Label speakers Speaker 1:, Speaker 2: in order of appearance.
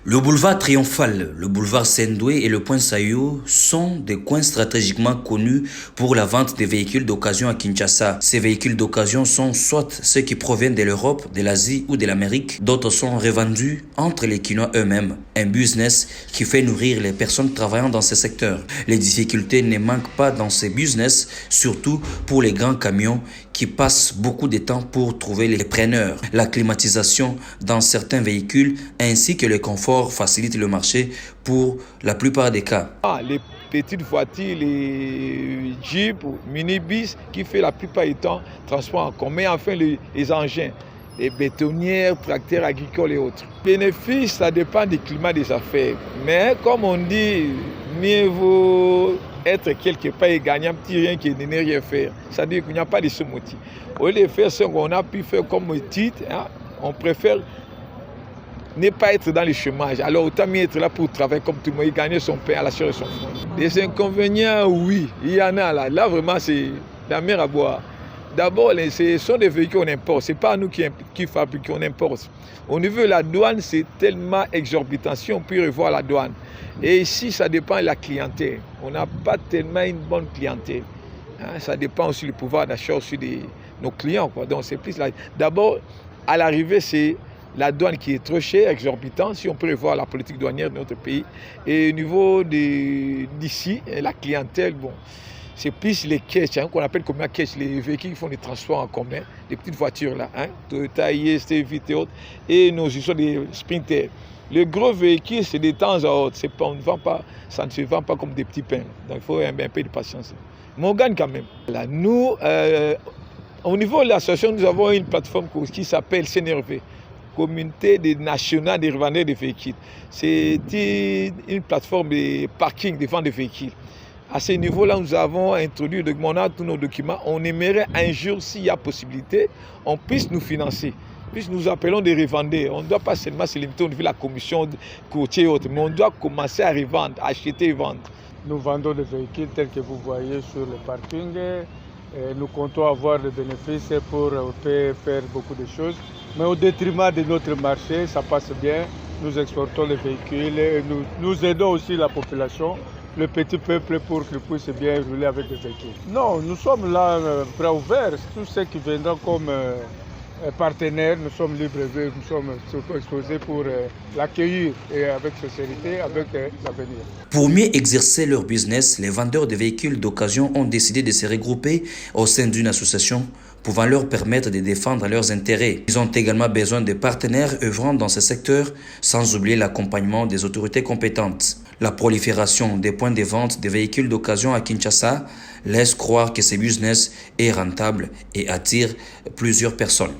Speaker 1: Le boulevard Triomphal, le boulevard Sendoué et le point Sayo sont des coins stratégiquement connus pour la vente des véhicules d'occasion à Kinshasa. Ces véhicules d'occasion sont soit ceux qui proviennent de l'Europe, de l'Asie ou de l'Amérique, d'autres sont revendus entre les Kinois eux-mêmes. Un business qui fait nourrir les personnes travaillant dans ce secteur. Les difficultés ne manquent pas dans ces business, surtout pour les grands camions qui passent beaucoup de temps pour trouver les preneurs. La climatisation dans certains véhicules ainsi que le confort facilitent le marché pour la plupart des cas.
Speaker 2: Les petites voitures, les jeeps, minibus qui fait la plupart du temps transport en commun, enfin les engins, les bétonnières, tracteurs agricoles et autres. Bénéfice, ça dépend du climat des affaires. Mais comme on dit, mieux vaut être quelque part et gagner un petit rien que de ne rien faire. Ça veut dire qu'il n'y a pas de ce motif. Au lieu de faire ce qu'on a pu faire comme titre, on préfère ne pas être dans le chômage. Alors autant mieux être là pour travailler comme tout le monde et gagner son pain à la sueur de son front. Des inconvénients, oui, il y en a là. Là vraiment c'est la mer à boire. D'abord, ce sont des véhicules qu'on importe. Ce n'est pas nous qui fabriquons, on importe. Au niveau de la douane, c'est tellement exorbitant. Si on peut revoir la douane. Et ici, ça dépend de la clientèle. On n'a pas tellement une bonne clientèle. Ça dépend aussi du pouvoir d'achat de nos clients, quoi. Donc, c'est plus là. D'abord, à l'arrivée, c'est la douane qui est trop chère, exorbitante, si on peut revoir la politique douanière de notre pays. Et au niveau d'ici, la clientèle, bon, c'est plus les caisses, qu'on appelle comme la caisse, les véhicules qui font des transports en commun, les petites voitures là, Toyota, IST, Vite et autres, et nos usines des sprinters. Les gros véhicules, c'est de temps à autre, ça ne se vend pas comme des petits pains. Donc il faut un peu de patience. Mais on gagne quand même. Là, nous, au niveau de l'association, nous avons une plateforme qui s'appelle CNRV. Communauté nationale des revendeurs de véhicules. C'est une plateforme de parking, de vente de véhicules. À ce niveau-là, nous avons introduit tous nos documents. On aimerait un jour, s'il y a possibilité, on puisse nous financer. Puisque nous appelons des revendeurs. On ne doit pas seulement se limiter au niveau de la commission côtier et autres, mais on doit commencer à revendre, à acheter et vendre.
Speaker 3: Nous vendons des véhicules tels que vous voyez sur le parking. Et nous comptons avoir des bénéfices pour faire beaucoup de choses. Mais au détriment de notre marché, ça passe bien. Nous exportons les véhicules et nous aidons aussi la population, le petit peuple, pour qu'il puisse bien rouler avec des véhicules. Non, nous sommes là, bras ouverts. Tous ceux qui viendront comme partenaires, nous sommes libres, nous sommes surtout exposés pour l'accueillir et avec sincérité, avec l'avenir.
Speaker 1: Pour mieux exercer leur business, les vendeurs de véhicules d'occasion ont décidé de se regrouper au sein d'une association pouvant leur permettre de défendre leurs intérêts. Ils ont également besoin de partenaires œuvrant dans ce secteur, sans oublier l'accompagnement des autorités compétentes. La prolifération des points de vente de véhicules d'occasion à Kinshasa laisse croire que ce business est rentable et attire plusieurs personnes.